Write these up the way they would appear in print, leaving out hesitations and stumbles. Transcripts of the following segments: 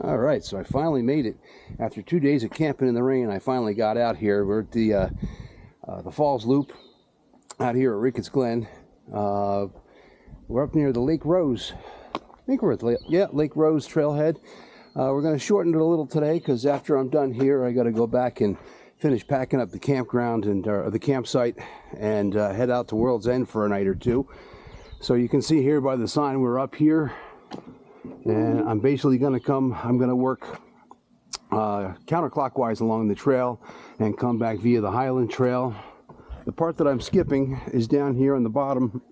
All right, so I finally made it. After 2 days of camping in the rain, I finally got out here. We're at the Falls Loop out here at Ricketts Glen. We're up near the Lake Rose. I think we're at Lake Rose trailhead. We're going to shorten it a little today because after I'm done here, I got to go back and finish packing up the campground and the campsite and head out to World's End for a night or two. So you can see here by the sign we're up here. And I'm basically going to work counterclockwise along the trail and come back via the Highland Trail. The part that I'm skipping is down here on the bottom,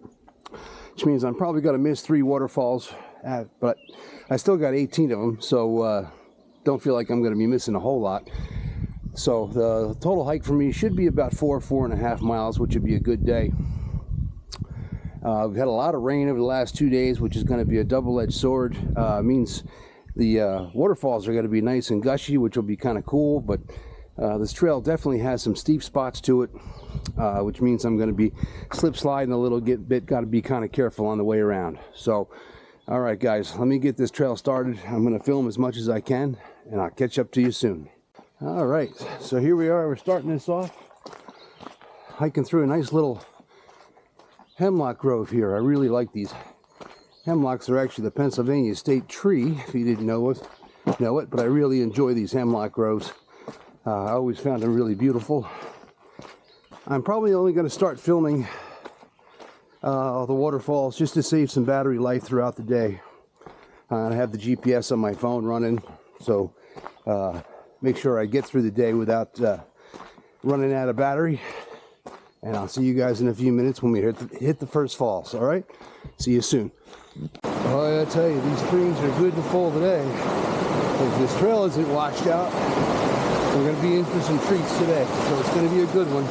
which means I'm probably going to miss 3 waterfalls, but I still got 18 of them, so don't feel like I'm going to be missing a whole lot. So the total hike for me should be about 4.5 miles, which would be a good day. We've had a lot of rain over the last 2 days, which is going to be a double-edged sword. Means the waterfalls are going to be nice and gushy, which will be kind of cool, but this trail definitely has some steep spots to it, which means I'm going to be slip-sliding a little bit. Got to be kind of careful on the way around. So, all right, guys, let me get this trail started. I'm going to film as much as I can, and I'll catch up to you soon. All right, so here we are. We're starting this off, hiking through a nice little hemlock grove here. I really like these. Hemlocks are actually the Pennsylvania state tree, if you didn't know it, but I really enjoy these hemlock groves. I always found them really beautiful. I'm probably only going to start filming the waterfalls just to save some battery life throughout the day. I have the GPS on my phone running, so make sure I get through the day without running out of battery. And I'll see you guys in a few minutes when we hit the first falls, all right? See you soon. Oh, I tell you, these streams are good and full today. If this trail isn't washed out, we're going to be in for some treats today. So it's going to be a good one.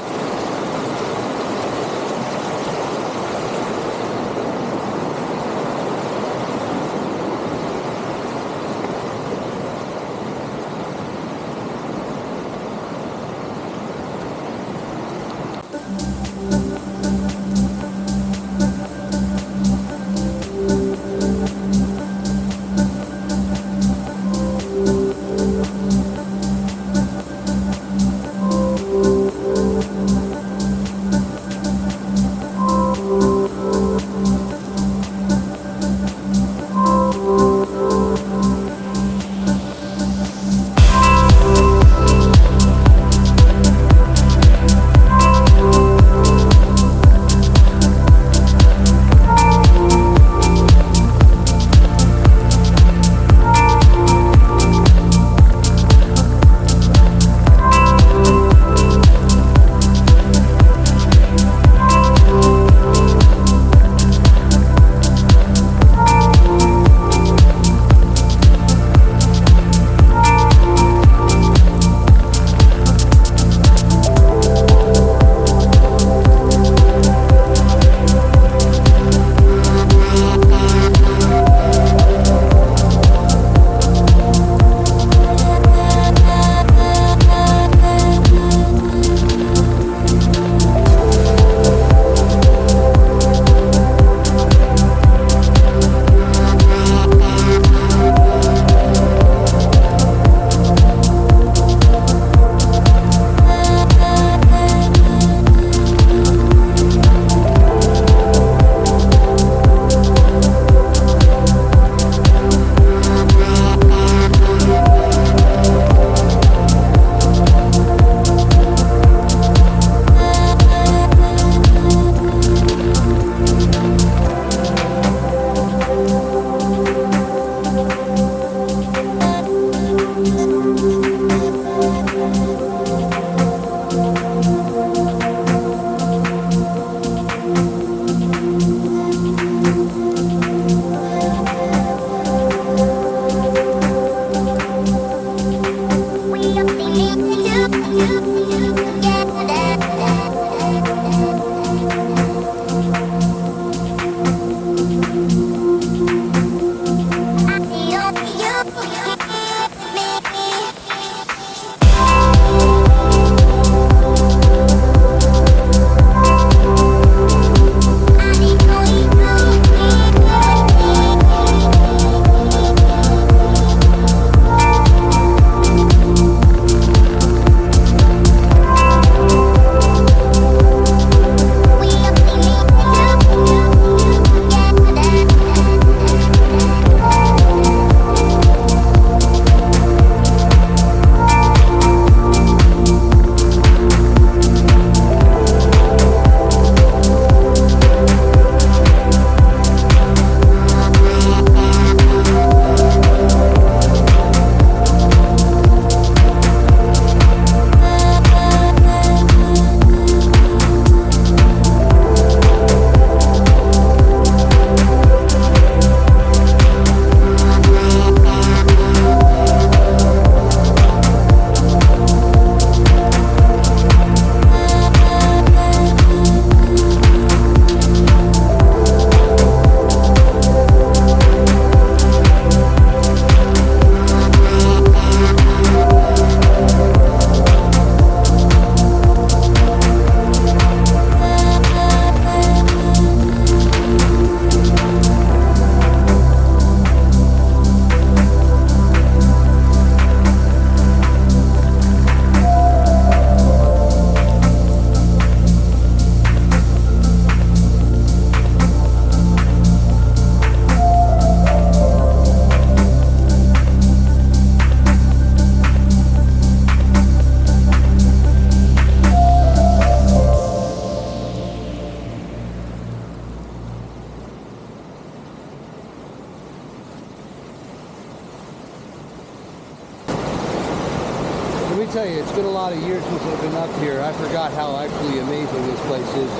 me tell you, it's been a lot of years since I've been up here. I forgot how actually amazing this place is.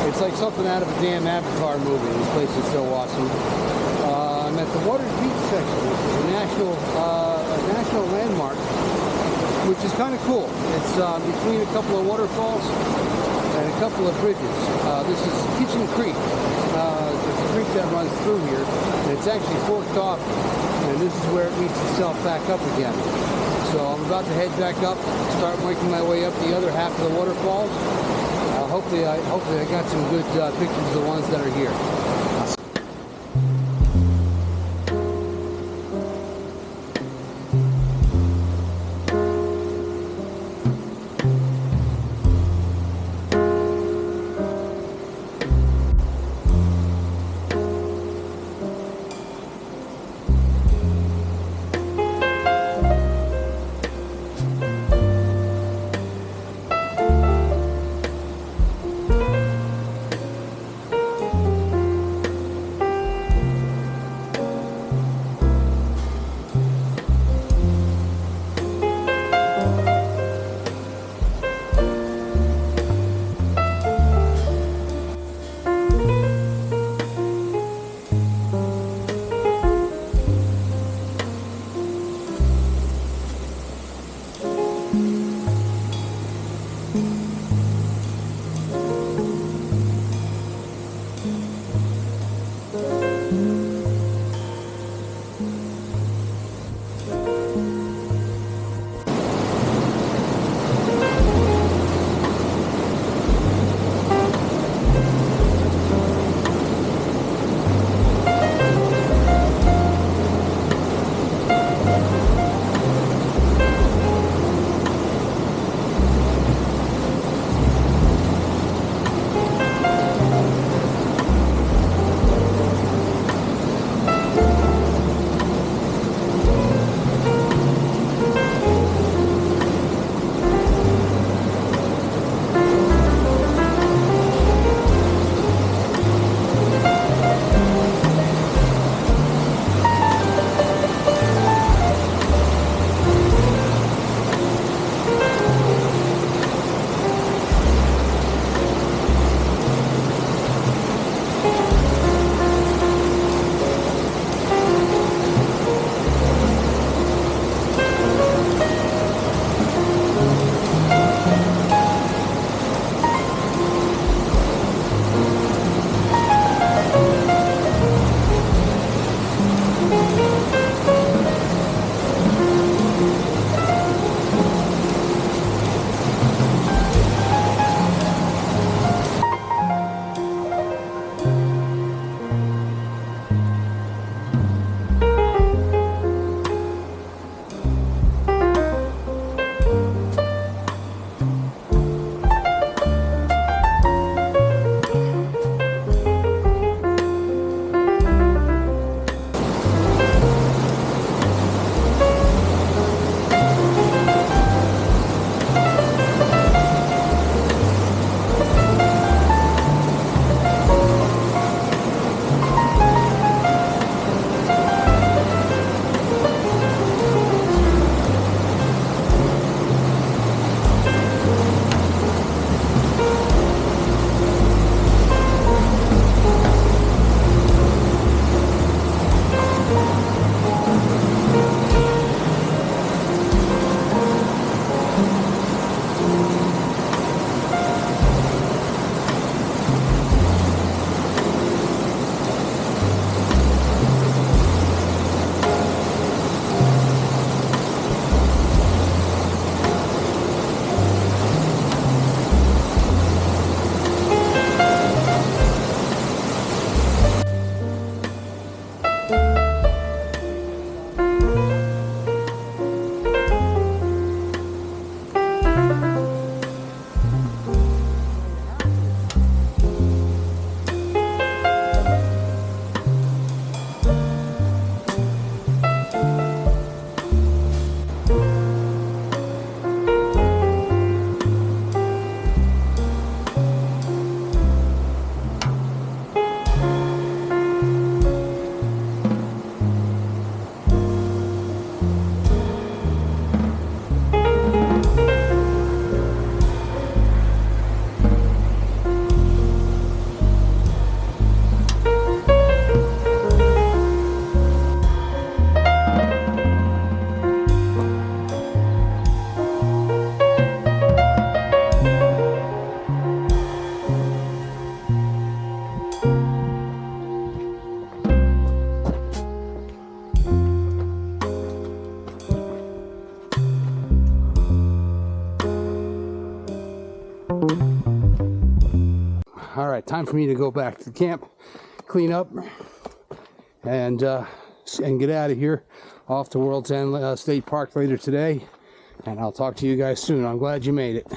It's like something out of a damn Avatar movie. This place is so awesome. I'm at the Waters Beach section, which is a national landmark, which is kind of cool. It's between a couple of waterfalls and a couple of bridges. This is Kitchen Creek. There's a creek that runs through here, and it's actually forked off, and this is where it meets itself back up again. So I'm about to head back up, start making my way up the other half of the waterfalls. Hopefully I got some good pictures of the ones that are here. all right, time for me to go back to the camp, clean up, and get out of here, off to World's End State Park later today. And I'll talk to you guys soon. I'm glad you made it.